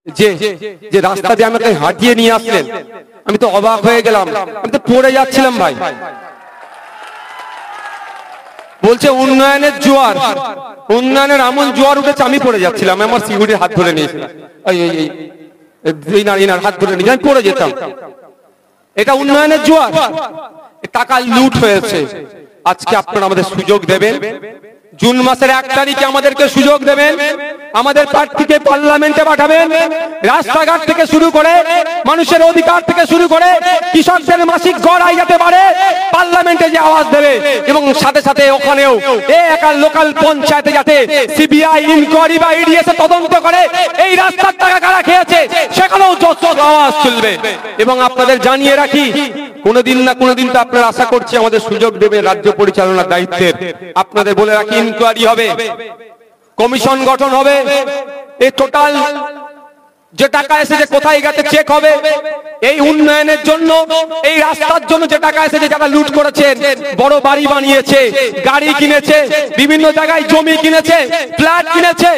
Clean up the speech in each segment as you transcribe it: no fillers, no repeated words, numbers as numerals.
যে যে রাস্তা দিয়ে আমাকে হাঁটিয়ে নিয়ে আসলেন, আমি তো অবাক হয়ে গেলাম, আমি তো পড়ে যাচ্ছিলাম ভাই। বলছে উন্নয়নের জোয়ার, উন্নয়নের এমন জোয়ার উঠেছে, আমি পড়ে যাচ্ছিলাম। আমার সিকিউরিটির হাত ধরে নিয়েছিলাম, হাত ধরে নিয়ে আমি পড়ে যেতাম। এটা উন্নয়নের জোয়ার, টাকা লুট হয়েছে। আজকে আপনারা আমাদের সুযোগ দেবেন, জুন মাসের 1 তারিখে আমাদেরকে সুযোগ দেবেন, আমাদের প্রার্থীকে পার্লামেন্টে পাঠাবেন। রাস্তাঘাট থেকে শুরু করে মানুষের অধিকার থেকে শুরু করে কৃষকদের মাসিক গড় আয় যেতে পারে, পার্লামেন্টে যে আওয়াজ দেবে। এবং সাথে সাথে ওখানেও একার লোকাল পঞ্চায়েতে যাতে সিবিআই ইনকোয়ারি বা ইডিএস তদন্ত করে এই রাস্তার টাকা কারা খেয়েছে সেখানেও যত আওয়াজ চলবে। এবং আপনাদের জানিয়ে রাখি, কোনদিন না কোনদিন তো আপনারা আশা করছি আমাদের সুযোগ দেবে রাজ্য পরিচালনার দায়িত্বের। আপনাদের বলে রাখি, ইনকোয়ারি হবে, কমিশন গঠন হবে, এই টোটাল যে টাকা এসেছে কোথায় গেছে চেক হবে। এই উন্নয়নের জন্য, এই রাস্তার জন্য যে টাকা এসেছে, যারা লুট করেছেন, বড় বাড়ি বানিয়েছে, গাড়ি কিনেছে, বিভিন্ন জায়গায় জমি কিনেছে, ফ্ল্যাট কিনেছে,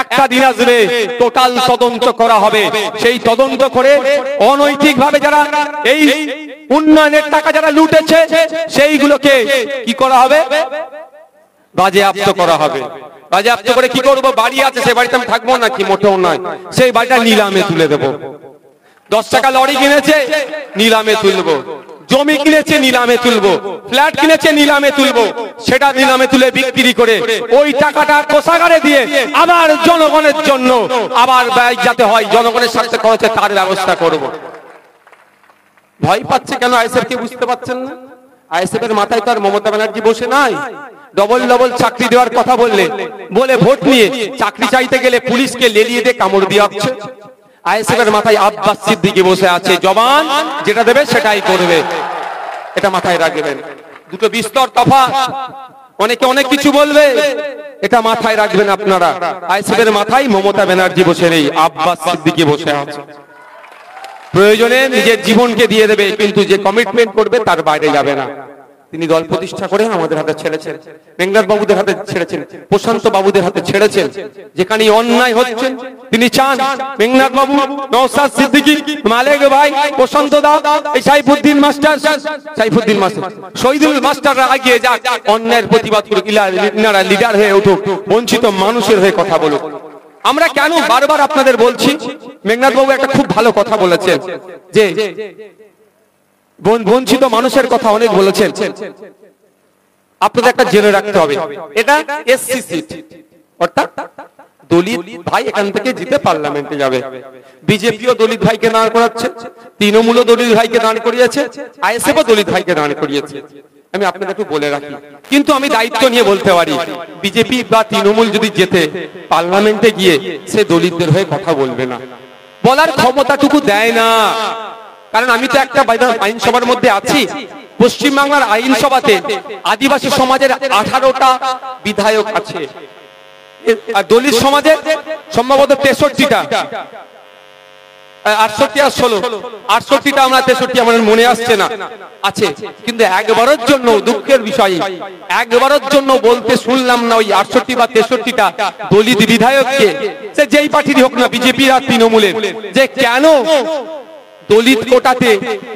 একটা দিন আসবে টোটাল তদন্ত করা হবে। সেই তদন্ত করে অনৈতিকভাবে যারা এই উন্নয়নের টাকা যারা লুটেছে সেইগুলোকে কি করা হবে, বাজেয়াপ্ত করা হবে। বাজেয়াপ্ত করে কি করবো, বাড়ি আছে সে বাড়িতে আমি থাকবো না, কি মোটেও নয়, সেই বাড়িটা নিলামে তুলে দেবো। 10 টাকা লরি কিনেছে, নিলামে তুলবো। জমি কিনেছে, নিলামে তুলবো। ফ্ল্যাট কিনেছে, নিলামে তুলবো। সেটা নিলামে তুলে বিক্রি করে ওই টাকাটা কোষাগারে দিয়ে আবার জনগণের জন্য আবার ব্যয় যাতে হয়, জনগণের স্বার্থে খরচে তার ব্যবস্থা করব। ভয় পাচ্ছে কেন আইএসএফ কে বুঝতে পারছেন না? আইএসএফ এর মাথায় তো আর মমতা ব্যানার্জি বসে নাই। ডবল ডবল চাকরি দেওয়ার কথা বলে ভোট নিয়ে চাকরি চাইতে গেলে পুলিশকে লেলিয়ে দিয়ে কামড় দিয়ে আসছে। আইএসএফ এর মাথায় আব্বাস সিদ্দিকী বসে আছে, জবান যেটা দেবে সেটাই করবে, এটা মাথায় রাখবেন। দুটো বিস্তর তফাৎ, অনেকে অনেক কিছু বলবে, এটা মাথায় রাখবেন আপনারা। আইএসএফ এর মাথায় মমতা ব্যানার্জি বসে নেই, আব্বাস সিদ্দিকী বসে আছে। প্রয়োজনে নিজের জীবনকে দিয়ে দেবে, কিন্তু যে কমিটমেন্ট করবে তার বাইরে যাবে না। তিনি দল প্রতিষ্ঠা করে আমাদের হাতে ছেড়েছেন, মেঘনাথ বাবুদের হাতে ছেড়েছেন, প্রশান্ত বাবুদের হাতে ছেড়েছেন। যেখানে অন্যায় হচ্ছে তিনি চান মেঘনাথ বাবু, নওশাদ সিদ্দিকী, মালেক ভাই, প্রশান্ত দা, এই সাইফুদ্দিন মাস্টার, শহীদুল মাস্টাররা এগিয়ে যাক, অন্যায়ের প্রতিবাদ করুক, ইনারা লিডার হয়ে উঠুক, বঞ্চিত মানুষের হয়ে কথা বলুক। আমরা কেন বারবার আপনাদের বলছি, মেঘনাথ বাবু একটা খুব ভালো কথা বলেছেন যে বঞ্চিত মানুষের কথা অনেক বলেছেন। আপনাদের একটা জেনে রাখতে হবে, এটা এসসি সিট, অর্থাৎ দলিত ভাই এখান থেকে জিতে পার্লামেন্টে যাবে। বিজেপিও দলিত ভাইকে দাঁড় করাচ্ছে, তৃণমূলও দলিত ভাইকে দাঁড় করিয়েছে, আইএসএফও দলিত ভাইকে দাঁড় করিয়েছে। আমি আপনাদের একটু বলে রাখি, কিন্তু আমি দায়িত্ব নিয়ে বলতে পারি, বিজেপি বা তৃণমূল যদি জেতে পার্লামেন্টে গিয়ে সে দলিতদের হয়ে কথা বলবে না, বলার ক্ষমতাটুকু দেয় না। কারণ আমি তো একটা আইনসভার মধ্যে আছি, পশ্চিমবাংলার আইনসভাতে আদিবাসী সমাজের 18টা বিধায়ক আছে, আর দলিত সমাজের সম্ভবত 63টা, 68 আর 16, 68টা আমরা 63 আমার মনে আসছে না আছে। কিন্তু একবারের জন্য দুঃখের বিষয়, একবারের জন্য বলতে শুনলাম না ওই 68 বা 63টা দলিত বিধায়ককে, সে যেই পার্টিরই হোক না, বিজেপি আর তৃণমূলের, যে কেন দলিত কোটাতে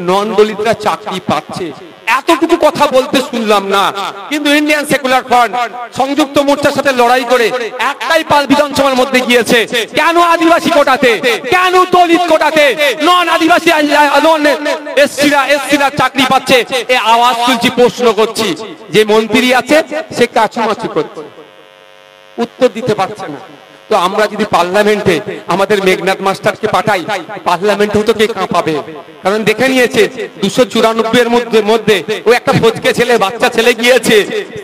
নন দলিতরা চাকরি পাচ্ছে, এতটুকু কথা বলতে শুনলাম না। কিন্তু ইন্ডিয়ান সেকুলার ফ্রন্ট সংযুক্ত মোর্চার সাথে লড়াই করে একটাই বিধানসভার মধ্যে গিয়েছে, কেন আদিবাসী কোটাতে, কেন দলিত কোটাতে নন আদিবাসী নন এসসিরা চাকরি পাচ্ছে, এই আওয়াজ তুলছি, প্রশ্ন করছি। যে মন্ত্রী আছে সে কাছুমাছু করছে, উত্তর দিতে পারছে না। তো আমরা যদি পার্লামেন্টে আমাদের মেঘনাথ মাস্টারকে পাঠাই, পার্লামেন্টেও তো কে কাঁপাবে। কারণ দেখে নিয়েছে 294 এর মধ্যে ও একটা ফজকে ছেলে, বাচ্চা ছেলে গিয়েছে,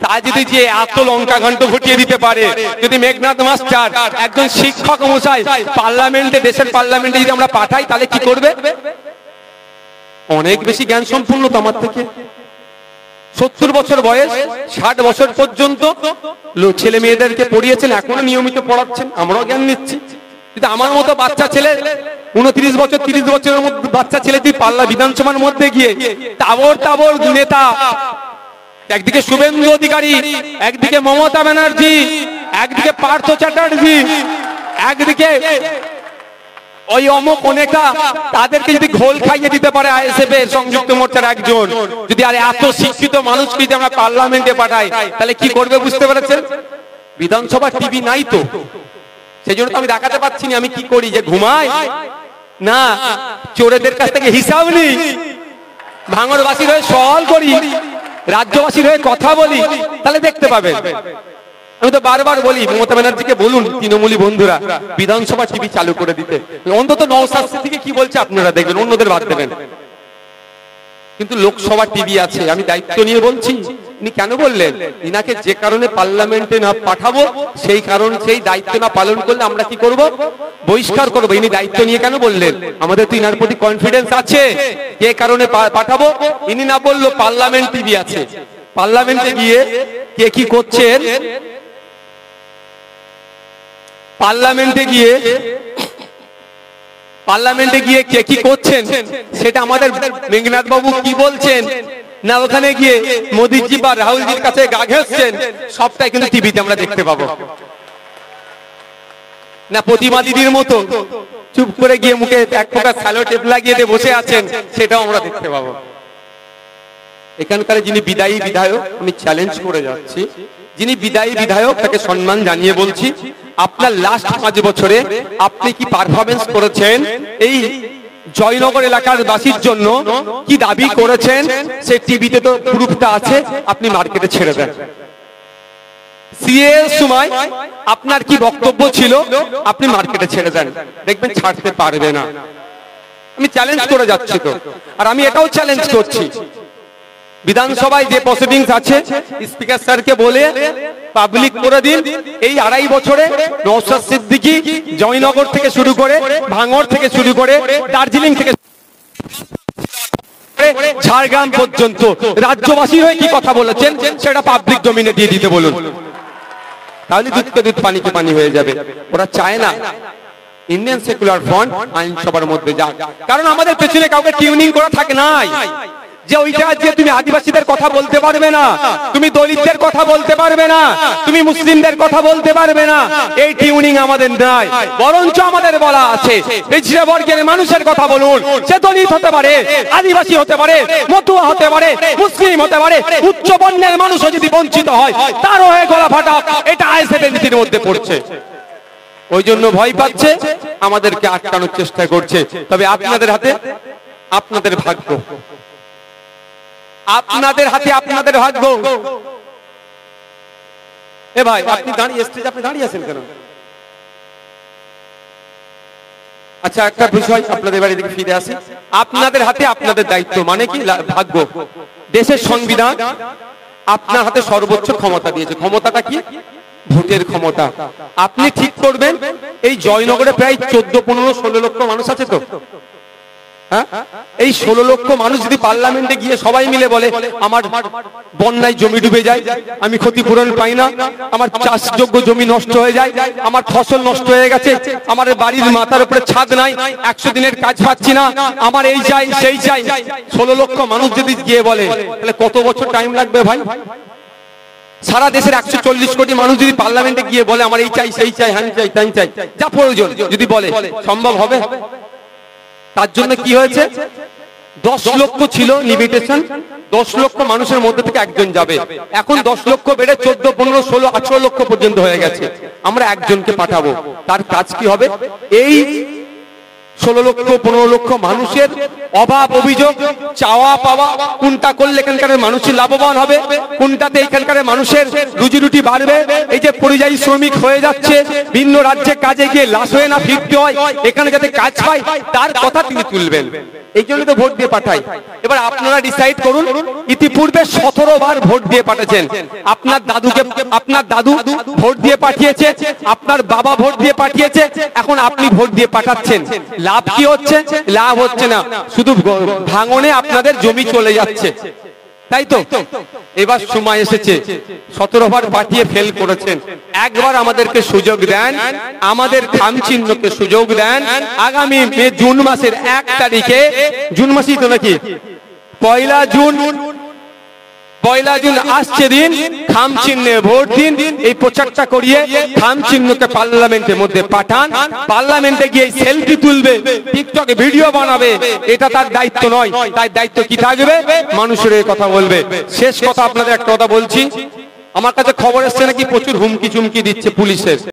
তা যদি যে এত লঙ্কা ঘন্ট ঘটিয়ে দিতে পারে, যদি মেঘনাথ মাস্টার একজন শিক্ষক মশাই পার্লামেন্টে, দেশের পার্লামেন্টে যদি আমরা পাঠাই, তাহলে কি করবে? অনেক বেশি জ্ঞান সম্পন্ন তো আমার থেকে। 70 বছর বয়স, 60 বছর পর্যন্ত ছেলে মেয়েদেরকে পড়িয়েছেন, এখনো নিয়মিত পড়াচ্ছেন, আমরাও জ্ঞান নিচ্ছি। কিন্তু আমার মতো বাচ্চা ছেলে, 29 বছর 30 বছরের মধ্যে বাচ্চা ছেলে তুই বিধানসভার মধ্যে গিয়ে তাবর নেতা, একদিকে শুভেন্দু অধিকারী, একদিকে মমতা ব্যানার্জি, একদিকে পার্থ চ্যাটার্জি, একদিকে ওই অমুক অনেকটা তাদেরকে যদি ঘোল খাইয়ে দিতে পারে আইএসএফ এর সংযুক্ত মোর্চার একজন, যদি আর এত শিক্ষিত মানুষকে যদি আমরা পার্লামেন্টে পাঠাই তাহলে কি করবে বুঝতে পেরেছেন? বিধানসভা টিভি নাই তো, সেই জন্য তো আমি দেখাতে পাচ্ছি না আমি কি করি, যে ঘুমাই না চোরেদের কাছ থেকে হিসাব নিই, ভাঙড়বাসীর হয়ে সওয়াল করি, রাজ্যবাসীর হয়ে কথা বলি, তাহলে দেখতে পাবেন। আমি তো বারবার বলি মমতা ব্যানার্জিকে বলুন তৃণমূলী বন্ধুরা বিধানসভা টিভি চালু করে দিতে, অন্তত নওশাদ থেকে কি বলছে আপনারা দেখবেন, অন্যদের বাদ দেবেন। কিন্তু লোকসভা টিভি আছে, আমি দায়িত্ব নিয়ে বলছি। ইনি কেন বললেন? ইনাকে যে কারণে পার্লামেন্টে না পাঠাবো সেই কারণ, সেই দায়িত্ব না পালন করলে আমরা কি করব? বহিষ্কার করবো। ইনি দায়িত্ব নিয়ে কেন বললেন? আমাদের তো ইনার প্রতি কনফিডেন্স আছে, যে কারণে পাঠাবো। ইনি না বললো পার্লামেন্ট টিভি আছে, পার্লামেন্টে গিয়ে কে কি করছেন, পার্লামেন্টে গিয়ে কে কি করছেন সেটা আমাদের মেঘনাথ বাবু কি বলছেন, না ওখানে গিয়ে মোদিজি বা রাহুলজির কাছে গা ঘেঁষছেন, সবটাই কিন্তু টিভিতে আমরা দেখতে পাবো। না প্রতিমা দিদির মতো চুপ করে গিয়ে মুখে এক প্রকার স্যালো টেপ লাগিয়ে দিয়ে বসে আছেন, সেটাও আমরা দেখতে পাবো। এখানকার যিনি বিদায়ী বিধায়ক, আমি চ্যালেঞ্জ করে যাচ্ছি, যিনি বিদায়ী বিধায়ক তাকে সম্মান জানিয়ে বলছি, আপনার লাস্ট 5 বছরে আপনি কি পারফরমেন্স করেছেন, এই জয়নগর এলাকার বাসীর জন্য কি দাবি করেছেন, সেই টিভিতে তো প্রুফটা আছে, আপনি মার্কেটে ছেড়ে দেন। সিএ এর সময় আপনার কি বক্তব্য ছিল, আপনি মার্কেটে ছেড়ে দেন, দেখবেন ছাড়তে পারবে না। আমি চ্যালেঞ্জ করে যাচ্ছি তো, আর আমি এটাও চ্যালেঞ্জ করছি, বিধানসভায় যে প্রসিডিংস আছে স্পিকার স্যারকে বলে পাবলিক করে দিন। এই 2.5 বছরে নওশাদ সিদ্দিকী জয়নগর থেকে শুরু করে, ভাঙড় থেকে শুরু করে, দার্জিলিং থেকে ঝাড়গ্রাম পর্যন্ত রাজ্যবাসী হয়ে কি কথা বলেছেন সেটা পাবলিক ডোমেইনে দিয়ে দিতে বলুন, তাহলে দুধকে দুধ পানিকে পানি হয়ে যাবে। ওরা চায় না ইন্ডিয়ান সেকুলার ফ্রন্ট আইনসভার মধ্যে যাক, কারণ আমাদের পেছনে কাউকে টিউনিং করা থাকে নাই, যে ওইটা যে তুমি আদিবাসীদের কথা বলতে পারবে না, তুমি দলিতদের কথা বলতে পারবে না, তুমি মুসলিমদের কথা বলতে পারবে না, এই টিউনিং আমাদের নাই। বরঞ্চ আমাদের বলা আছে পিছিয়ে বর্গের মানুষের কথা বলুন, সে দলিত হতে পারে, আদিবাসী হতে পারে, মতুয়া হতে পারে, মুসলিম হতে পারে, উচ্চ বর্ণের মানুষও যদি বঞ্চিত হয় তারও হয়ে গলা ফাটা, এটা আইএসএফ এর নীতির মধ্যে পড়ছে। ওই জন্য ভয় পাচ্ছে, আমাদেরকে আটকানোর চেষ্টা করছে। তবে আপনাদের হাতে আপনাদের ভাগ্য, আপনাদের হাতে আপনাদের ভাগ্য। এ ভাই আপনি দাঁড়িয়ে স্টেজ, আপনি দাঁড়িয়ে আছেন কেন? আচ্ছা একটা বিষয়, আপনাদের বাড়ি থেকে ফিরে আসি, আপনাদের হাতে আপনাদের দায়িত্ব, মানে কি ভাগ্য। দেশের সংবিধান আপনার হাতে সর্বোচ্চ ক্ষমতা দিয়েছে। ক্ষমতাটা কি? ভোটের ক্ষমতা। আপনি ঠিক করবেন। এই জয়নগরে প্রায় 14-15-16 লক্ষ মানুষ আছে তো, এই 16 লক্ষ মানুষ যদি পার্লামেন্টে গিয়ে সবাই মিলে বলে আমার বন্যায় জমি ডুবে যায়, আমি ক্ষতিপূরণ পাই না, আমার চাষযোগ্য জমি নষ্ট হয়ে যায়, আমার ফসল নষ্ট হয়ে গেছে, আমার বাড়ির মাথার উপরে ছাদ নাই, 100 দিনের কাজ পাচ্ছি না, আমার এই চাই সেই চাই, 16 লক্ষ মানুষ যদি গিয়ে বলে তাহলে কত বছর টাইম লাগবে ভাই? সারা দেশের 140 কোটি মানুষ যদি পার্লামেন্টে গিয়ে বলে আমার এই চাই সেই চাই, হ্যাঁ চাই তাই চাই, যা প্রয়োজন যদি বলে, সম্ভব হবে? তার জন্য কি হয়েছে, 10 লক্ষ ছিল লিমিটেশন, 10 লক্ষ মানুষের মধ্যে থেকে একজন যাবে। এখন 10 লক্ষ বেড়ে 14, 15, 16, 18 লক্ষ পর্যন্ত হয়ে গেছে। আমরা একজনকে পাঠাবো, তার কাজ কি হবে? এই 16 লক্ষ 15 লক্ষ মানুষের অভাব অভিযোগ চাওয়া পাওয়া কোনটা করলে এখানকার মানুষের লাভবান হবে, কোনটাতে এখানকার মানুষের রুজি রুটি বাড়বে। এই যে পরিযায়ী শ্রমিক হয়ে যাচ্ছে, ভিন্ন রাজ্যে কাজে গিয়ে লাশ হয়ে না ফিরতে হয়, এখানে যাতে কাজ পায় তার কথা তিনি তুলবেন। এই জন্য তো ভোট দিয়ে পাঠাই। এবার আপনারা ডিসাইড করুন, ইতিপূর্বে 17 বার ভোট দিয়ে পাঠাচ্ছেন। আপনার দাদু ভোট দিয়ে পাঠিয়েছে, আপনার বাবা ভোট দিয়ে পাঠিয়েছে, এখন আপনি ভোট দিয়ে পাঠাচ্ছেন। লাভ কি হচ্ছে? লাভ হচ্ছে না, শুধু ভাঙনে আপনাদের জমি চলে যাচ্ছে, তাই তো? এবার সময় এসেছে, 17 বার পাঠিয়ে ফেল করেছেন, একবার আমাদেরকে সুযোগ দেন, আমাদের খাম চিহ্নকে সুযোগ দেন। আগামী জুন মাসের 1 তারিখে, জুন মাসই তো নাকি, 1 জুন পয়লা জুন আসছে দিন, খাম চিহ্নে ভোট দিন, এই প্রচারটা করিয়ে খাম চিহ্নকে পার্লামেন্টের মধ্যে পাঠান। পার্লামেন্টে গিয়ে সেলফি তুলবে, টিকটকে ভিডিও বানাবে, এটা তার দায়িত্ব নয়। তার দায়িত্ব কি থাকবে? মানুষের এই কথা বলবে। শেষ কথা, আপনাদের একটা কথা বলছি, আমার কাছে খবর এসছে নাকি প্রচুর হুমকি চুমকি দিচ্ছে পুলিশের।